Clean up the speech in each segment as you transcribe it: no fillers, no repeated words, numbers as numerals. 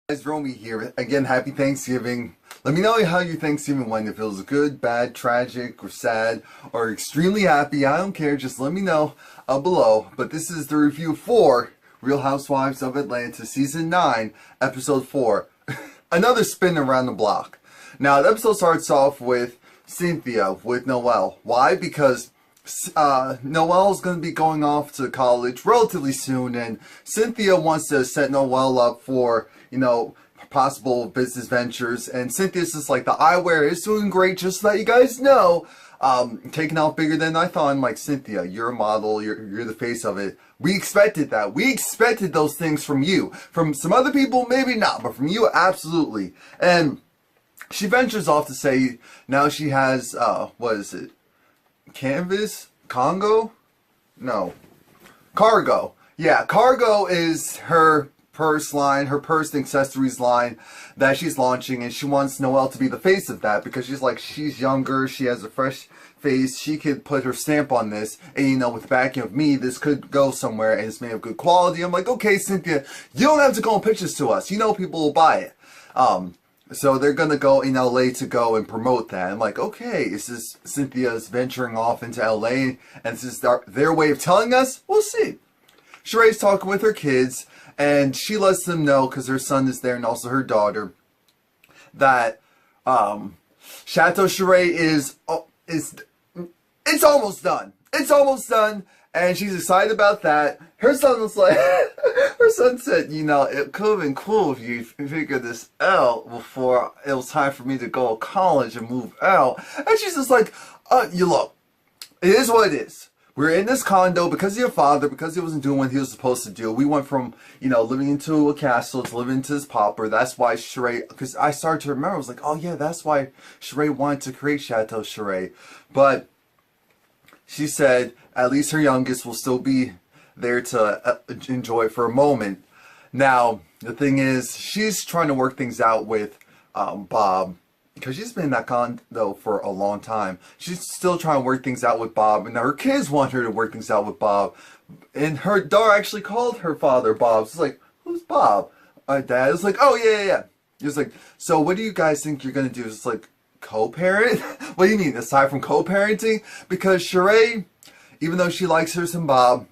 Guys, Romie here. Again, happy Thanksgiving. Let me know how your Thanksgiving went. If it was good, bad, tragic, or sad, or extremely happy. I don't care. Just let me know below. But this is the review for Real Housewives of Atlanta Season 9, Episode 4. Another spin around the block. Now, the episode starts off with Cynthia with Noelle. Why? Because Noelle's going to be going off to college relatively soon, and Cynthia wants to set Noelle up for, you know, possible business ventures. And Cynthia's just like, the eyewear is doing great, just to let you guys know. Taking off bigger than I thought. I'm like, Cynthia, you're a model, you're the face of it. We expected that. We expected those things from you. From some other people, maybe not, but from you, absolutely. And she ventures off to say now she has, what is it? Canvas? Congo? No. Cargo. Yeah, Cargo is her purse line, her purse and accessories line that she's launching, and she wants Noelle to be the face of that because she's like, she's younger, she has a fresh face, she could put her stamp on this, and you know, with the backing of me, this could go somewhere, and it's made of good quality. I'm like, okay, Cynthia, you don't have to go on pictures to us, you know people will buy it. So they're gonna go in LA to go and promote that. I'm like, okay, this is Cynthia's venturing off into LA, and this is their way of telling us? We'll see. Sheree's talking with her kids, and she lets them know, because her son is there and also her daughter, that Chateau Sheree it's almost done. It's almost done, and she's excited about that. Her son was like, her son said, you know, it could have been cool if you figured this out before it was time for me to go to college and move out. And she's just like, you look, it is what it is. We're in this condo because of your father, because he wasn't doing what he was supposed to do. We went from, you know, living into a castle to living into this pauper. That's why Sheree, because I started to remember, I was like, oh yeah, that's why Sheree wanted to create Chateau Sheree. But she said at least her youngest will still be there to enjoy it for a moment. Now, the thing is, she's trying to work things out with Bob, because she's been in that condo for a long time. She's still trying to work things out with Bob, and now her kids want her to work things out with Bob. And her daughter actually called her father Bob. She's like, who's Bob? My dad was like, oh yeah. He was like, so what do you guys think you're going to do? It's like, co-parent? What do you mean, aside from co-parenting? Because Sheree, even though she likes her some Bob,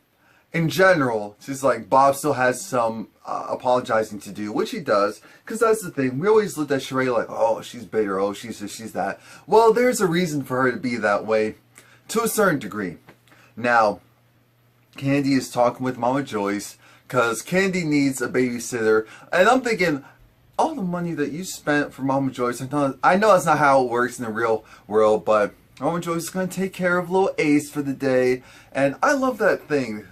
in general, she's like, Bob still has some apologizing to do, which he does, because that's the thing. We always looked at Sheree like, oh, she's bitter, oh, she's this, she's that. Well, there's a reason for her to be that way, to a certain degree. Now, Candy is talking with Mama Joyce, because Candy needs a babysitter, and I'm thinking, all the money that you spent for Mama Joyce, I know that's not how it works in the real world, but Mama Joyce is going to take care of little Ace for the day, and I love that thing.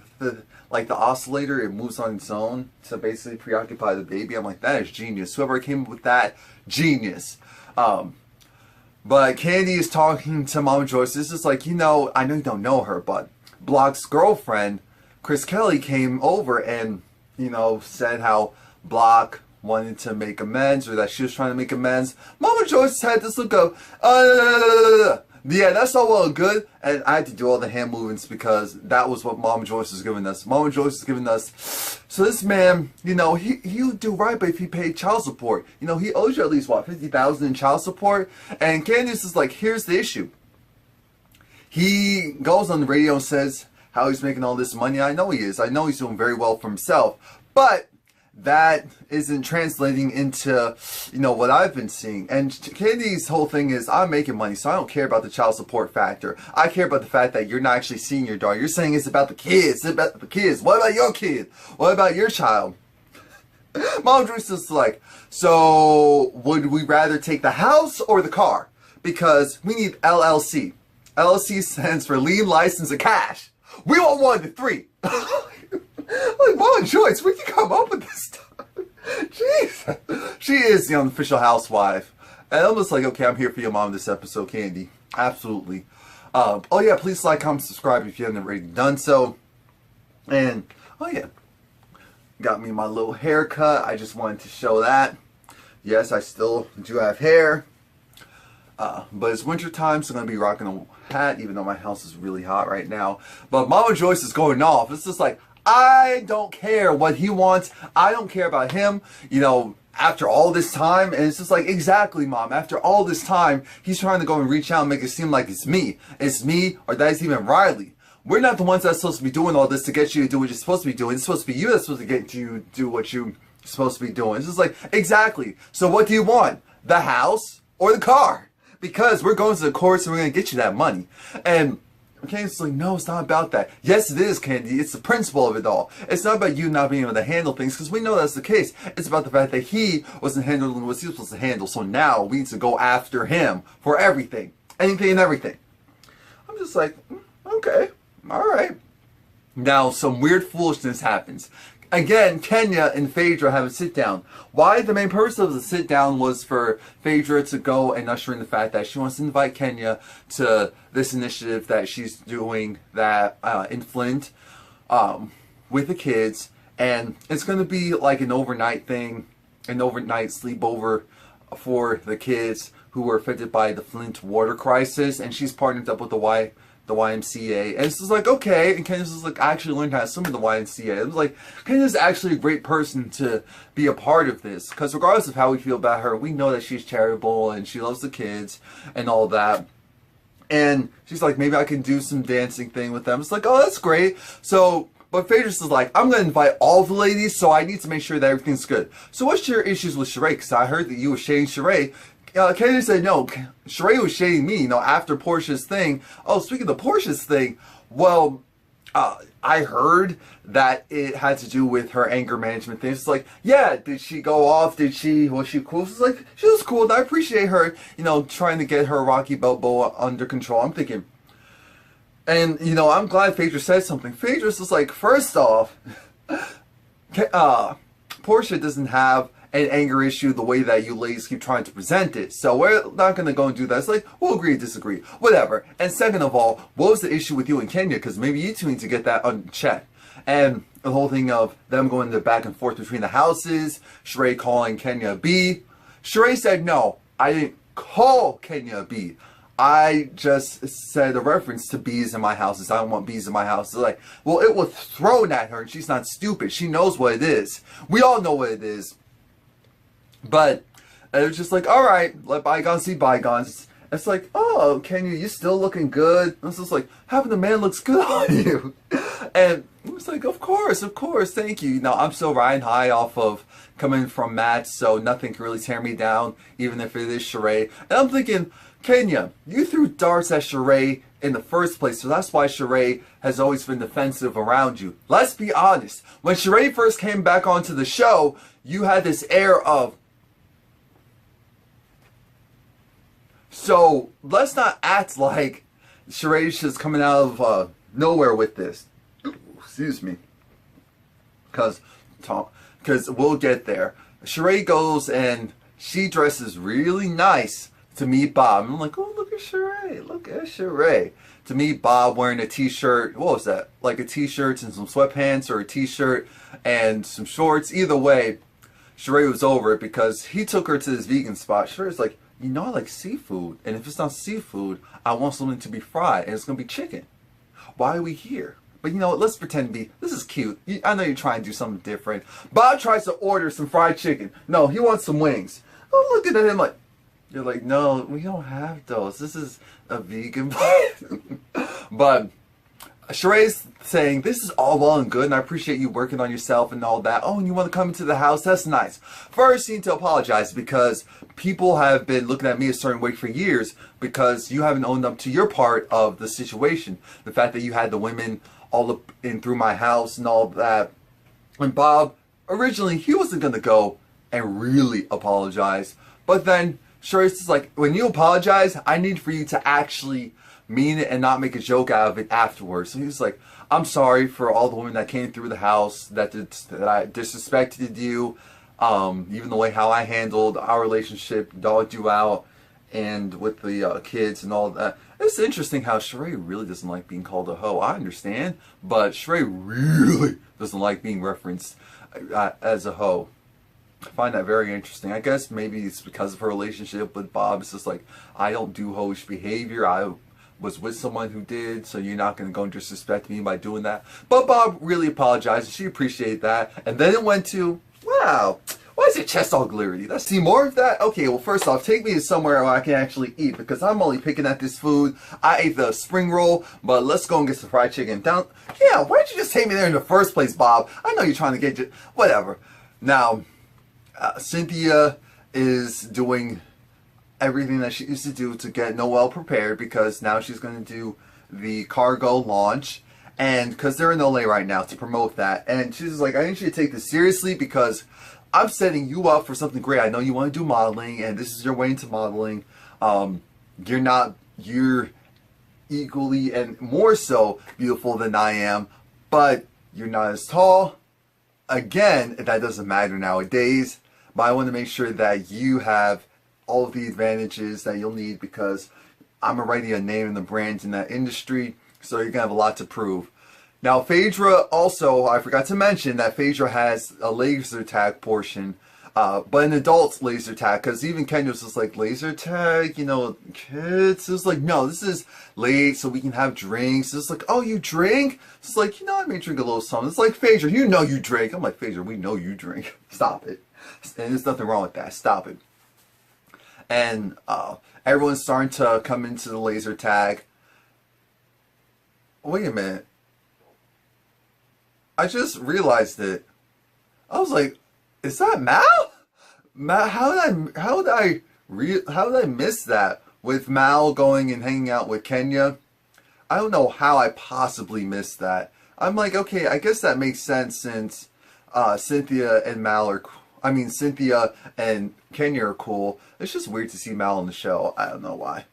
Like the oscillator, it moves on its own to basically preoccupy the baby. I'm like, that is genius. Whoever came up with that, genius. But Candy is talking to Mama Joyce. This is like, you know, I know you don't know her, but Block's girlfriend, Chris Kelly, came over and, you know, said how Block wanted to make amends, or that she was trying to make amends. Mama Joyce had this look of, yeah, that's all well and good, and I had to do all the hand movements because that was what Mama Joyce was giving us. Mama Joyce is giving us, so this man, you know, he'll do right, but if he paid child support, you know, he owes you at least, what, $50,000 in child support? And Candace is like, here's the issue. He goes on the radio and says how he's making all this money. I know he is. I know he's doing very well for himself, but that isn't translating into, you know, what I've been seeing. And Candy's whole thing is, I'm making money, so I don't care about the child support factor. I care about the fact that you're not actually seeing your daughter. You're saying it's about the kids. It's about the kids. What about your kid? What about your child? Mom Joyce is like, so would we rather take the house or the car? Because we need LLC. LLC stands for Lean License of Cash. We want 1 to 3. Like, Mama Joyce, where'd you come up with this stuff? Jeez. She is the unofficial housewife. And I'm just like, okay, I'm here for your mom this episode, Candy. Absolutely. Oh yeah, please like, comment, subscribe if you haven't already done so. And, oh yeah, got me my little haircut. I just wanted to show that. Yes, I still do have hair. But it's winter time, so I'm going to be rocking a hat, even though my house is really hot right now. But Mama Joyce is going off. It's just like, I don't care what he wants. I don't care about him. You know, after all this time, and it's just like, exactly, Mom, after all this time, he's trying to go and reach out and make it seem like it's me, or that's even Riley. We're not the ones that's supposed to be doing all this to get you to do what you're supposed to be doing. It's supposed to be you that's supposed to get you to do what you're supposed to be doing. It's just like, exactly. So what do you want? The house or the car? Because we're going to the courts and we're going to get you that money. And Candy's like, no, it's not about that. Yes, it is, Candy. It's the principle of it all. It's not about you not being able to handle things, because we know that's the case. It's about the fact that he wasn't handling what he was supposed to handle. So now we need to go after him for everything. Anything and everything. I'm just like, okay, all right. Now, some weird foolishness happens. Again, Kenya and Phaedra have a sit down. Why? The main purpose of the sit down was for Phaedra to go and usher in the fact that she wants to invite Kenya to this initiative that she's doing that in Flint with the kids, and it's going to be like an overnight thing, an overnight sleepover for the kids who were affected by the Flint water crisis, and she's partnered up with the YMCA, and it's just like, okay, and Kenya's just like, I actually learned how to swim in the YMCA. It was like, Kenya's actually a great person to be a part of this, because regardless of how we feel about her, we know that she's charitable, and she loves the kids, and all that. And she's like, maybe I can do some dancing thing with them. It's like, oh, that's great. So, but Phaedra's is like, I'm going to invite all the ladies, so I need to make sure that everything's good. So what's your issues with Sheree? Because I heard that you were shading Sheree. Kennedy said, no, Sheree was shading me, after Portia's thing. Oh, speaking of Portia's thing, well, I heard that it had to do with her anger management thing. It's like, yeah, did she go off? Was she cool? It's like, she was cool, and I appreciate her, trying to get her Rocky Balboa under control. I'm thinking, and, I'm glad Phaedra said something. Phaedra's just like, first off, Portia doesn't have an anger issue the way that you ladies keep trying to present it. So we're not going to go and do that. It's like, we'll agree to disagree. Whatever. And second of all, what was the issue with you and Kenya? Because maybe you two need to get that unchecked. And the whole thing of them going back and forth between the houses, Sheree calling Kenya a B. Sheree said, no, I didn't call Kenya a B. I just said a reference to bees in my house. I don't want bees in my house. It's like, well, it was thrown at her, and she's not stupid. She knows what it is. We all know what it is. But it was just like, all right, let bygones be bygones. It's like, oh, Kenya, you still looking good. It's just like, having the man looks good on you. And it was like, of course, thank you. I'm still riding high off of coming from Matt, so nothing can really tear me down, even if it is Sheree. And I'm thinking, Kenya, you threw darts at Sheree in the first place, so that's why Sheree has always been defensive around you. Let's be honest. When Sheree first came back onto the show, you had this air of, so let's not act like Sheree's just coming out of nowhere with this. Excuse me. Because we'll get there. Sheree goes and she dresses really nice to meet Bob. I'm like, oh, look at Sheree. Look at Sheree. To meet Bob wearing a t-shirt. What was that? Like a t-shirt and some sweatpants, or a t-shirt and some shorts. Either way, Sheree was over it because he took her to this vegan spot. Sheree's like, I like seafood, and if it's not seafood, I want something to be fried, and it's going to be chicken. Why are we here? But let's pretend to be, this is cute. I know you're trying to do something different. Bob tries to order some fried chicken. No, he wants some wings. I'm looking at him like, you're like, no, we don't have those. This is a vegan place. But Sheree's saying, this is all well and good, and I appreciate you working on yourself and all that. Oh, and you want to come into the house? That's nice. First, you need to apologize, because people have been looking at me a certain way for years because you haven't owned up to your part of the situation. The fact that you had the women all up in through my house and all that. And Bob, originally, he wasn't going to go and really apologize. But then Sheree's just like, when you apologize, I need for you to actually mean it and not make a joke out of it afterwards. So he's like, I'm sorry for all the women that came through the house, that I disrespected you, even the way how I handled our relationship, dogged you out, and with the kids and all that. It's interesting how Sheree really doesn't like being called a hoe. I understand, but Sheree really doesn't like being referenced as a hoe. I find that very interesting. I guess maybe it's because of her relationship with Bob. It's just like, I don't do hoish behavior. I was with someone who did, so you're not going to go and disrespect me by doing that. But Bob really apologized, and she appreciated that. And then it went to, wow, Why is your chest all glittery? Let's see more of that? Okay, well, first off, take me to somewhere where I can actually eat, because I'm only picking at this food. I ate the spring roll, but let's go and get some fried chicken. Down. Yeah, why'd you just take me there in the first place, Bob? I know you're trying to get you. Whatever. Now, Cynthia is doing everything that she used to do to get Noelle prepared, because now she's going to do the cargo launch, and because they're in LA right now to promote that. And she's like, I need you to take this seriously, because I'm setting you up for something great. I know you want to do modeling, and this is your way into modeling. You're equally and more so beautiful than I am, but you're not as tall. Again, that doesn't matter nowadays, but I want to make sure that you have all of the advantages that you'll need, because I'm already a name in the brand in that industry, so you're going to have a lot to prove. Now, Phaedra also, I forgot to mention that Phaedra has a laser tag portion, but an adult laser tag, because even Kenya was just like, laser tag, you know, kids? It was like, no, this is late so we can have drinks. It's like, oh, you drink? It's like, you know, I may drink a little something. It's like, Phaedra, you know you drink. I'm like, Phaedra, we know you drink. Stop it. And there's nothing wrong with that. Stop it. And everyone's starting to come into the laser tag. Wait a minute. I just realized it. I was like, is that Mal? Mal, how did I miss that with Mal going and hanging out with Kenya? I don't know how I possibly missed that. I'm like, okay, I guess that makes sense, since Cynthia and Kenya are cool. It's just weird to see Mal on the show. I don't know why.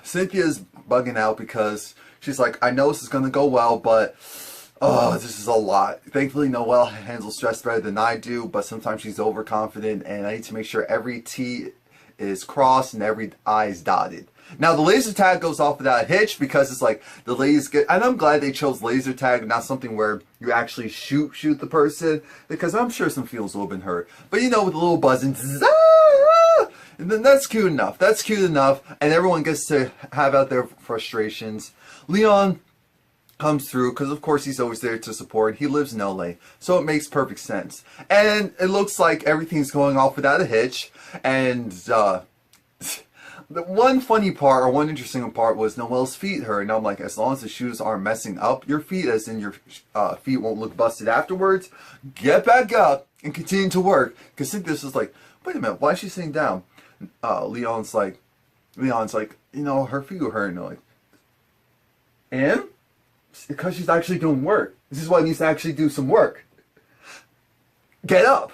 Cynthia's bugging out because she's like, I know this is going to go well, but oh, this is a lot. Thankfully, Noelle handles stress better than I do, but sometimes she's overconfident, and I need to make sure every T is crossed and every I is dotted. Now, the laser tag goes off without a hitch, because it's like the ladies get, and I'm glad they chose laser tag, not something where you actually shoot the person, because I'm sure some feels will have been hurt. But you know, with a little buzzing, and then that's cute enough. That's cute enough, and everyone gets to have out their frustrations. Leon comes through, because of course he's always there to support. He lives in LA, so it makes perfect sense. And it looks like everything's going off without a hitch. And the one funny part, or one interesting part, was Noelle's feet hurt. And I'm like, as long as the shoes aren't messing up your feet, as in your feet won't look busted afterwards, get back up and continue to work. Because Cynthia's just like, wait a minute, why is she sitting down? Leon's like, you know, her feet were hurting. Like, and because she's actually doing work. This is why he needs to actually do some work. Get up.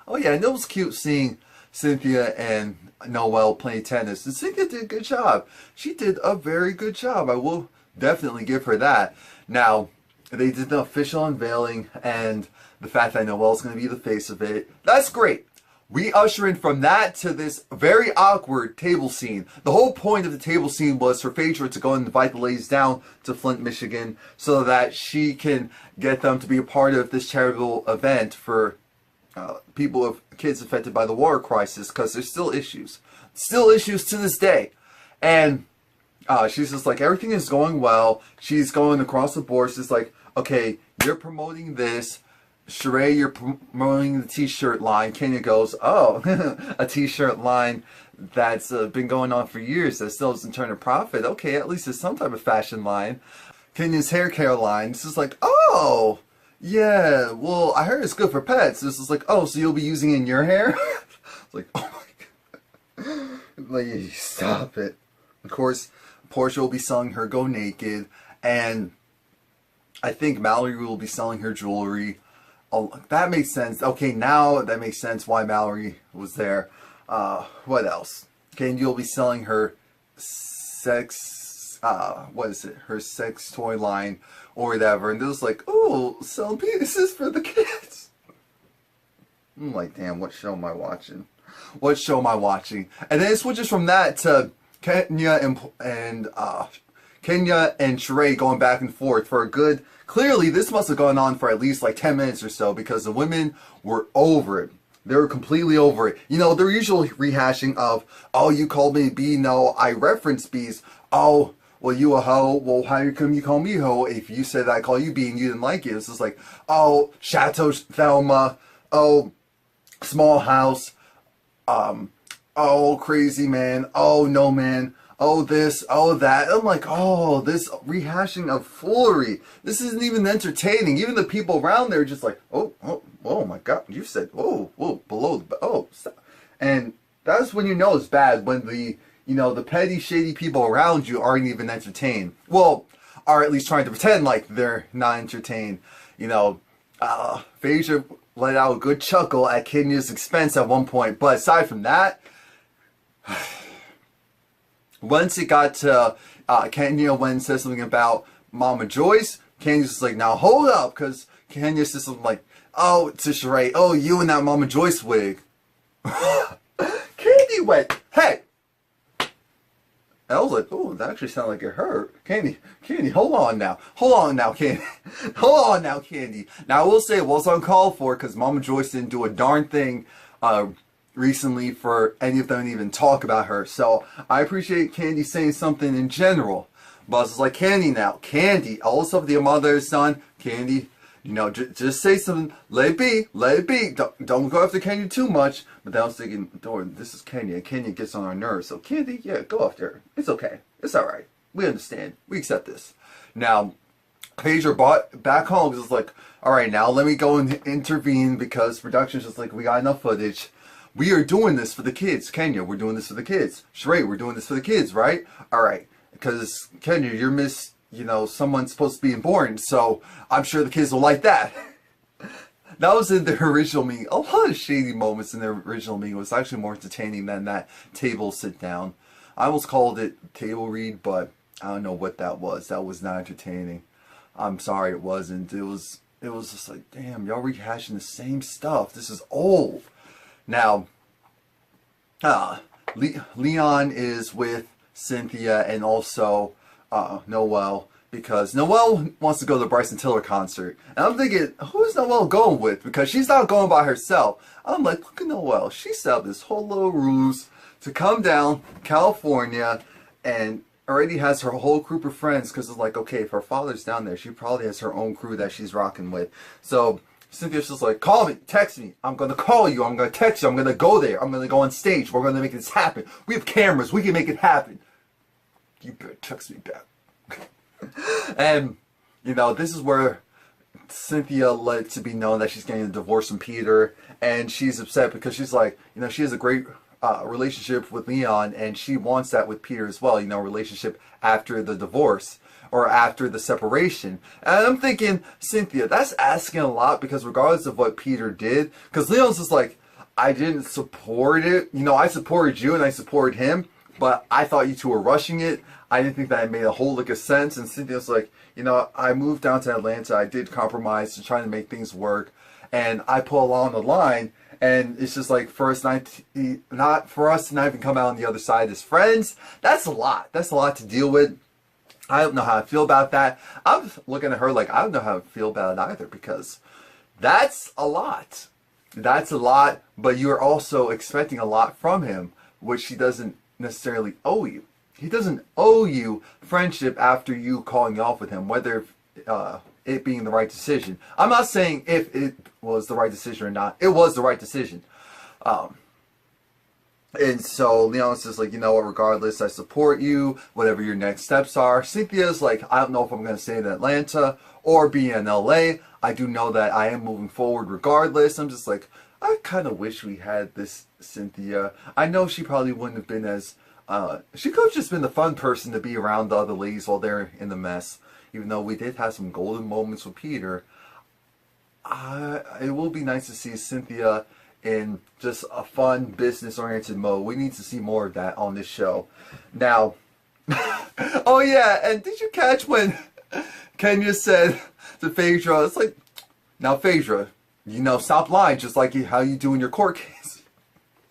Oh yeah, and it was cute seeing Cynthia and Noelle playing tennis. And Cynthia did a good job. She did a very good job. I will definitely give her that. Now, they did the official unveiling, and the fact that Noelle's going to be the face of it. That's great. We usher in from that to this very awkward table scene. The whole point of the table scene was for Phaedra to go and invite the ladies down to Flint, Michigan, so that she can get them to be a part of this charitable event for people with kids affected by the water crisis, because there's still issues. Still issues to this day. And she's just like, everything is going well. She's going across the board. She's like, okay, you're promoting this. Sheree, you're promoting the t-shirt line. Kenya goes, oh, a t-shirt line that's been going on for years that still doesn't turn a profit. Okay, at least it's some type of fashion line. Kenya's hair care line. This is like, oh, yeah, well, I heard it's good for pets. This is like, oh, so you'll be using it in your hair? It's like, oh my God. Like, stop it. Of course, Portia will be selling her Go Naked, and I think Mallory will be selling her jewelry. Oh, that makes sense. Okay, now that makes sense why Mallory was there. What else? Okay, you'll be selling her sex, what is it? Her sex toy line or whatever. And it was like, oh, selling penises for the kids. I'm like, damn, what show am I watching? What show am I watching? And then it switches from that to Kenya and Sheree going back and forth for a good... Clearly, this must have gone on for at least like 10 minutes or so, because the women were over it. They were completely over it. You know, they're usually rehashing of, oh, you called me B. No, I referenced B's. Oh, well, you a hoe. Well, how come you call me hoe? If you said I call you B and you didn't like it, it's just like, oh, Chateau Thelma, oh, small house, oh, crazy man, oh, no man, oh, this, oh, that. I'm like, oh, this rehashing of foolery. This isn't even entertaining. Even the people around there are just like, oh my God, you said, whoa, below the, oh, stop. And that's when you know it's bad, when the, the petty, shady people around you aren't even entertained. Well, are at least trying to pretend like they're not entertained. Phaedra let out a good chuckle at Kenya's expense at one point. But aside from that, once it got to Kenya, when says something about Mama Joyce, Kenya's just like, now hold up, because Kenya says something like, oh, to Sheree, oh, you and that Mama Joyce wig. Candy went, hey. I was like, oh, that actually sounded like it hurt. Candy, hold on now, Candy. Hold on now, Candy. Now, I will say it was uncalled for, because Mama Joyce didn't do a darn thing recently for any of them to even talk about her. So, I appreciate Candy saying something in general. But I was like, Candy now, Candy, all the stuff with your mother, son, Candy, just say something, let it be, don't go after Kenya too much. But then I was thinking, this is Kenya, and Kenya gets on our nerves, so Candy, yeah, go after her, it's okay, it's alright, we understand, we accept this. Now, Phaedra bought back home, because it's like, alright, now let me go and intervene, because production's just like, we got enough footage, we are doing this for the kids, Kenya, we're doing this for the kids, Sheree, we're doing this for the kids, right? Alright, because Kenya, you're someone's supposed to be important, so I'm sure the kids will like that. That was in the original meeting. A lot of shady moments in the original meeting. It was actually more entertaining than that table sit down. I almost called it table read, but I don't know what that was. That was not entertaining. I'm sorry it wasn't. It was just like, damn, y'all rehashing the same stuff. This is old. Now, Leon is with Cynthia and also Noelle, because Noelle wants to go to the Bryson Tiller concert. And I'm thinking, who is Noelle going with? Because she's not going by herself. I'm like, look at Noelle. She set up this whole little ruse to come down California and already has her whole group of friends, because it's like, okay, if her father's down there, she probably has her own crew that she's rocking with. So Cynthia's just like, call me, text me. I'm going to call you. I'm going to text you. I'm going to go there. I'm going to go on stage. We're going to make this happen. We have cameras. We can make it happen. You better text me back. And, this is where Cynthia let it to be known that she's getting a divorce from Peter. And she's upset because she's like, she has a great relationship with Leon. And she wants that with Peter as well. Relationship after the divorce or after the separation. And I'm thinking, Cynthia, that's asking a lot, because regardless of what Peter did, because Leon's just like, I didn't support it. I supported you and I supported him, but I thought you two were rushing it. I didn't think that it made a whole lick of sense. And Cynthia's like, I moved down to Atlanta. I did compromise to try to make things work. And I pull along the line. And it's just like, for us not to not even come out on the other side as friends. That's a lot. That's a lot to deal with. I don't know how I feel about that. I'm looking at her like, I don't know how I feel about it either, because that's a lot. That's a lot. But you're also expecting a lot from him, which he doesn't necessarily owe you. He doesn't owe you friendship after you calling off with him, whether it being the right decision. I'm not saying if it was the right decision or not. It was the right decision. And so Leon's just like, regardless, I support you, whatever your next steps are. Cynthia's like, I don't know if I'm going to stay in Atlanta or be in LA. I do know that I am moving forward regardless. I'm just like, I kind of wish we had this Cynthia. I know she probably wouldn't have been as... she could have just been the fun person to be around the other ladies while they're in the mess. Even though we did have some golden moments with Peter. It will be nice to see Cynthia in just a fun, business-oriented mode. We need to see more of that on this show. Now, oh yeah, and did you catch when Kenya said to Phaedra, it's like, now Phaedra, stop lying, just like how you do in your court case.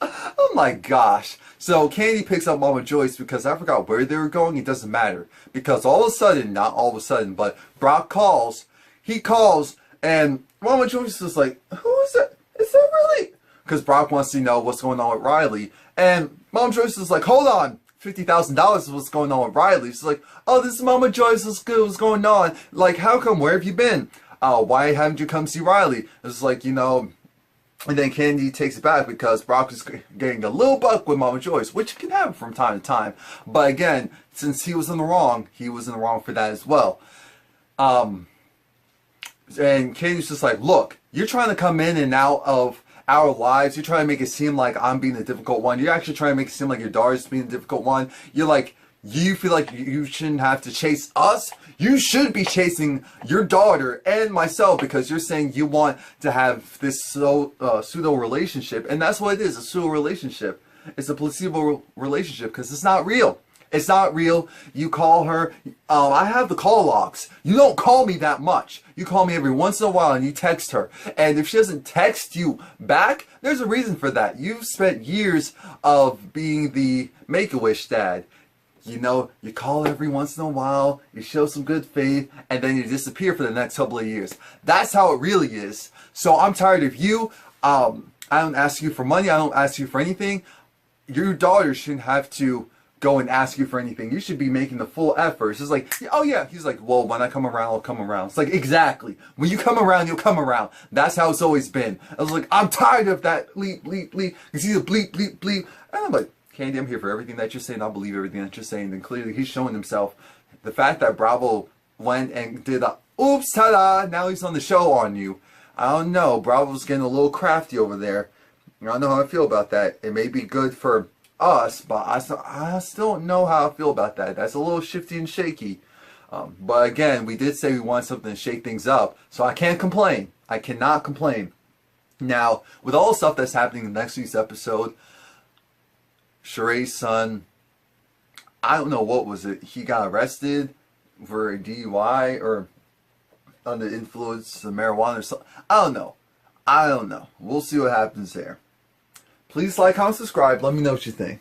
Oh my gosh. So Candy picks up Mama Joyce, because I forgot where they were going. It doesn't matter. Because all of a sudden, not all of a sudden, but Brock calls. He calls, and Mama Joyce is like, who is that? Is that really? Because Brock wants to know what's going on with Riley. And Mama Joyce is like, hold on, $50,000 is what's going on with Riley. She's like, oh, this is Mama Joyce, what's good, what's going on? Like, how come, where have you been? Why haven't you come see Riley? It's like, you know, and then Candy takes it back because Brock is getting a little buck with Mama Joyce, which can happen from time to time. But again, since he was in the wrong for that as well. And Candy's just like, look, you're trying to come in and out of our lives. You're trying to make it seem like I'm being the difficult one. You're actually trying to make it seem like your daughter's being the difficult one. You're like, you feel like you shouldn't have to chase us. You should be chasing your daughter and myself because you're saying you want to have this pseudo relationship. And that's what it is, a pseudo relationship. It's a placebo relationship because it's not real. It's not real. You call her. I have the call logs. You don't call me that much. You call me every once in a while and you text her. And if she doesn't text you back, there's a reason for that. You've spent years of being the Make-A-Wish dad. You know, you call every once in a while, you show some good faith, and then you disappear for the next couple of years. That's how it really is. So I'm tired of you. I don't ask you for money. I don't ask you for anything. Your daughter shouldn't have to go and ask you for anything. You should be making the full effort. It's just like, oh yeah. He's like, well, when I come around, I'll come around. It's like, exactly. When you come around, you'll come around. That's how it's always been. I was like, I'm tired of that bleep, bleep, bleep. You see the bleep, bleep, bleep. And I'm like, Candy, I'm here for everything that you're saying. I'll believe everything that you're saying. And clearly he's showing himself. The fact that Bravo went and did a oops, ta-da, now he's on the show on you. I don't know. Bravo's getting a little crafty over there. I don't know how I feel about that. It may be good for us, but I still don't know how I feel about that. That's a little shifty and shaky. But again, we did say we want something to shake things up. So I can't complain. I cannot complain. Now, with all the stuff that's happening in next week's episode, Sheree's son, I don't know what was it. He got arrested for a DUI or under the influence of marijuana or something. I don't know. We'll see what happens there. Please like, comment, subscribe. Let me know what you think.